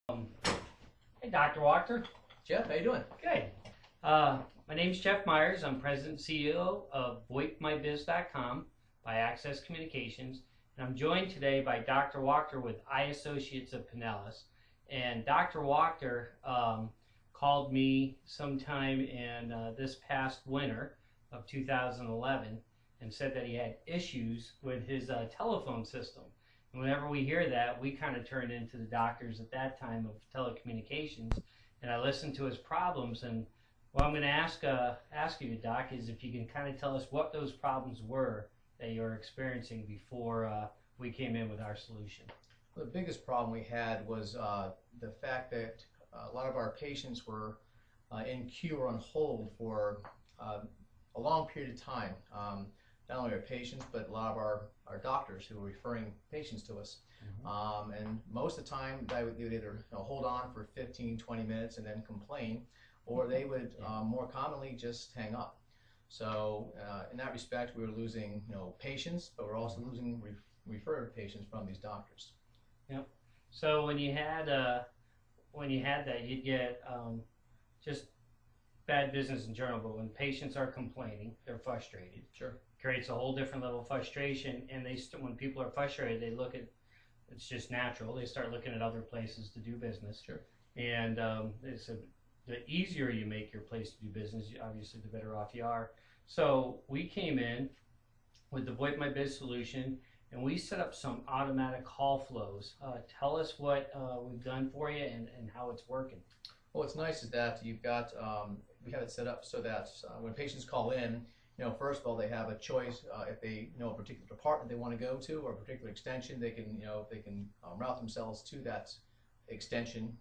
Hey, Dr. Wachter. Jeff, how you doing? Good. My name's Jeff Myers. I'm President and CEO of VoIPMyBiz.com by Access Communications. And I'm joined today by Dr. Wachter with I Associates of Pinellas. And Dr. Wachter called me sometime in this past winter of 2011 and said that he had issues with his telephone system. And whenever we hear that, we kind of turned into the doctors at that time of telecommunications. And I listened to his problems. And what I'm going to ask you, Doc, is if you can kind of tell us what those problems were that you were experiencing before we came in with our solution. Well, the biggest problem we had was the fact that a lot of our patients were in queue or on hold for a long period of time. Not only our patients, but a lot of our doctors who were referring patients to us. And most of the time, they would either hold on for 15, 20 minutes and then complain, or they would more commonly just hang up. So in that respect, we were losing patients, but we're also losing referred patients from these doctors. Yep. So when you had that, you'd get just bad business in general. But when patients are complaining, they're frustrated. Sure. Creates a whole different level of frustration, and when people are frustrated, they look at, it's just natural, they start looking at other places to do business. Sure. And the easier you make your place to do business, obviously the better off you are. So we came in with the VoIP My Biz solution, and we set up some automatic call flows. Tell us what we've done for you and how it's working. Well, what's nice is that you've got, we have it set up so that when patients call in, first of all, they have a choice. If they know a particular department they want to go to or a particular extension, they can, route themselves to that extension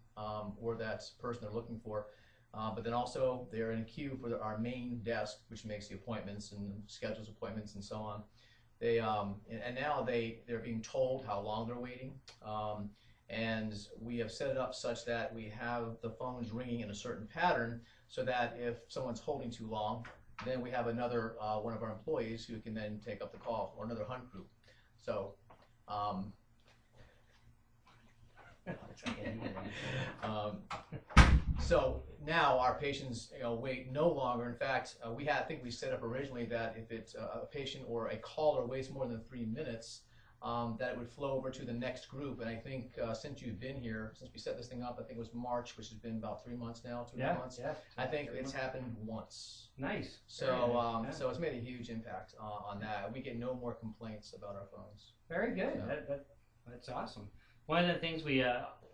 or that person they're looking for. But then also they're in a queue for our main desk, which makes the appointments and schedules appointments and so on. They and now they're being told how long they're waiting. And we have set it up such that we have the phones ringing in a certain pattern so that if someone's holding too long, then we have another one of our employees who can then take up the call, or another hunt group. So so now our patients wait no longer. In fact, I think we set up originally that if it's a patient or a caller waits more than 3 minutes, that it would flow over to the next group. And I think since you've been here, since we set this thing up, I think it was March, which has been about 3 months now, 2 months. Yeah. I think it's happened once. Nice. So nice. so it's made a huge impact on that. We get no more complaints about our phones. Very good. So. That's awesome. One of the things we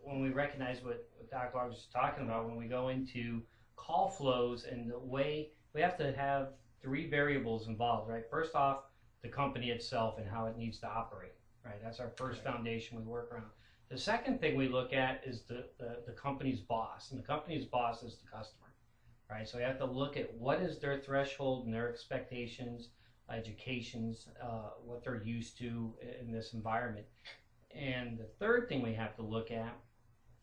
when we recognize what Dr. Wachter was talking about, when we go into call flows and the way we have to have 3 variables involved, right? First off, the company itself and how it needs to operate, right? That's our first foundation we work around. The second thing we look at is the company's boss, and the company's boss is the customer, right? So we have to look at what is their threshold and their expectations, educations, what they're used to in this environment. And the third thing we have to look at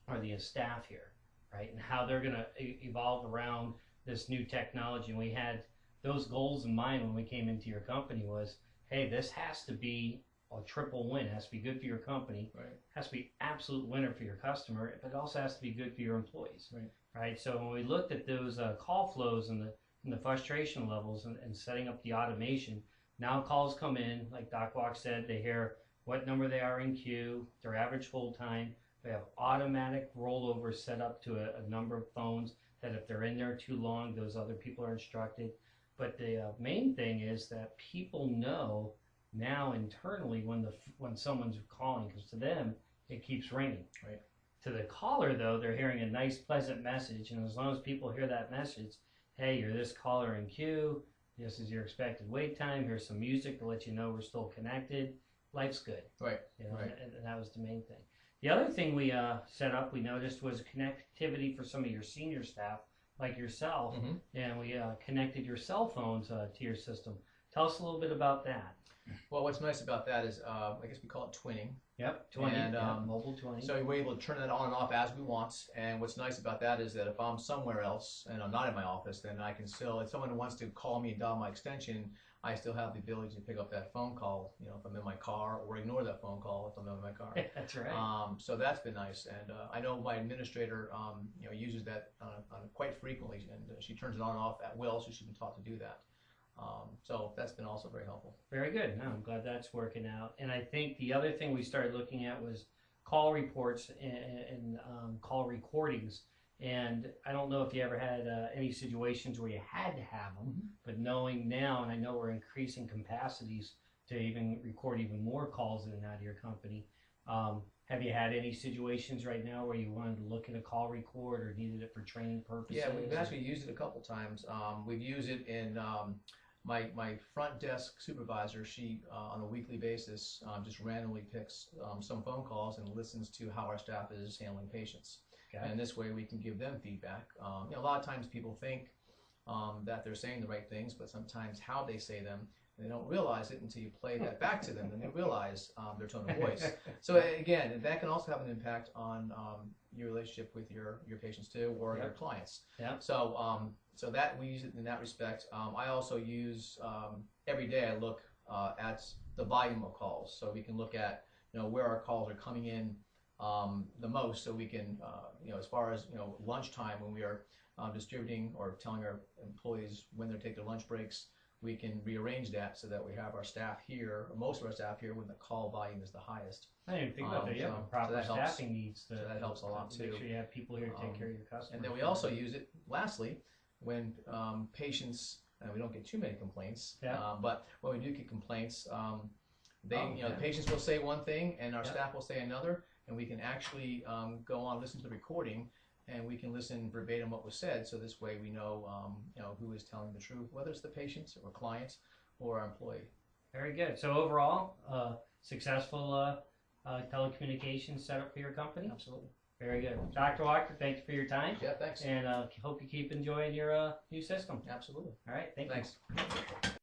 are the staff here, right? And how they're going to evolve around this new technology. And we had those goals in mind when we came into your company was, hey, this has to be a triple win. It has to be good for your company. Right. It has to be absolute winner for your customer, but it also has to be good for your employees. Right? So when we looked at those call flows and the frustration levels and setting up the automation, now calls come in, like Doc Wachter said, they hear what number they are in queue, their average hold time. We have automatic rollover set up to a number of phones that if they're in there too long, those other people are instructed. But the main thing is that people know now internally when someone's calling, because to them it keeps ringing. Right. To the caller though, they're hearing a nice pleasant message, and as long as people hear that message, hey, you're this caller in queue, this is your expected wait time, here's some music to let you know we're still connected, life's good. Right. Right. And that was the main thing. The other thing we set up, we noticed, was connectivity for some of your senior staff like yourself, and we connected your cell phones to your system. Tell us a little bit about that. Well, what's nice about that is, I guess we call it twinning. Yep, twinning, and, mobile twinning. So we're able to turn that on and off as we want. And what's nice about that is that if I'm somewhere else and I'm not in my office, then I can still, if someone wants to call me and dial my extension, I still have the ability to pick up that phone call, if I'm in my car or ignore that phone call if I'm in my car. That's right. So that's been nice, and I know my administrator, uses that quite frequently, and she turns it on and off at will, so she's been taught to do that. So that's been also very helpful. Very good. No, I'm glad that's working out. And I think the other thing we started looking at was call reports and call recordings. And I don't know if you ever had any situations where you had to have them, but knowing now, and I know we're increasing capacities to even record even more calls in and out of your company. Have you had any situations right now where you wanted to look at a call record or needed it for training purposes? Yeah, we've actually used it a couple times. We've used it in my front desk supervisor. She on a weekly basis just randomly picks some phone calls and listens to how our staff is handling patients. Okay. And this way we can give them feedback. A lot of times people think that they're saying the right things, but sometimes how they say them, they don't realize it until you play that back to them, and they realize their tone of voice. So again, that can also have an impact on your relationship with your patients too, or your clients. Yeah. So so that we use it in that respect. I also use every day. I look at the volume of calls, so we can look at where our calls are coming in the most, so we can as far as lunchtime when we are distributing or telling our employees when they're taking their lunch breaks. We can rearrange that so that we have our staff here, or most of our staff here, when the call volume is the highest. I didn't think about that. Yeah, proper staffing needs to. So that helps a lot too. Make sure you have people here to take care of your customers. And then we also use it, lastly, when patients, and we don't get too many complaints, but when we do get complaints, the patients will say one thing and our staff will say another, and we can actually go on, listen to the recording, and we can listen verbatim what was said, so this way we know, who is telling the truth, whether it's the patients or clients or our employee. Very good. So overall, successful telecommunications setup for your company? Absolutely. Very good. Dr. Wachter, thank you for your time. Yeah, thanks. And hope you keep enjoying your new system. Absolutely. All right, thanks. Thanks.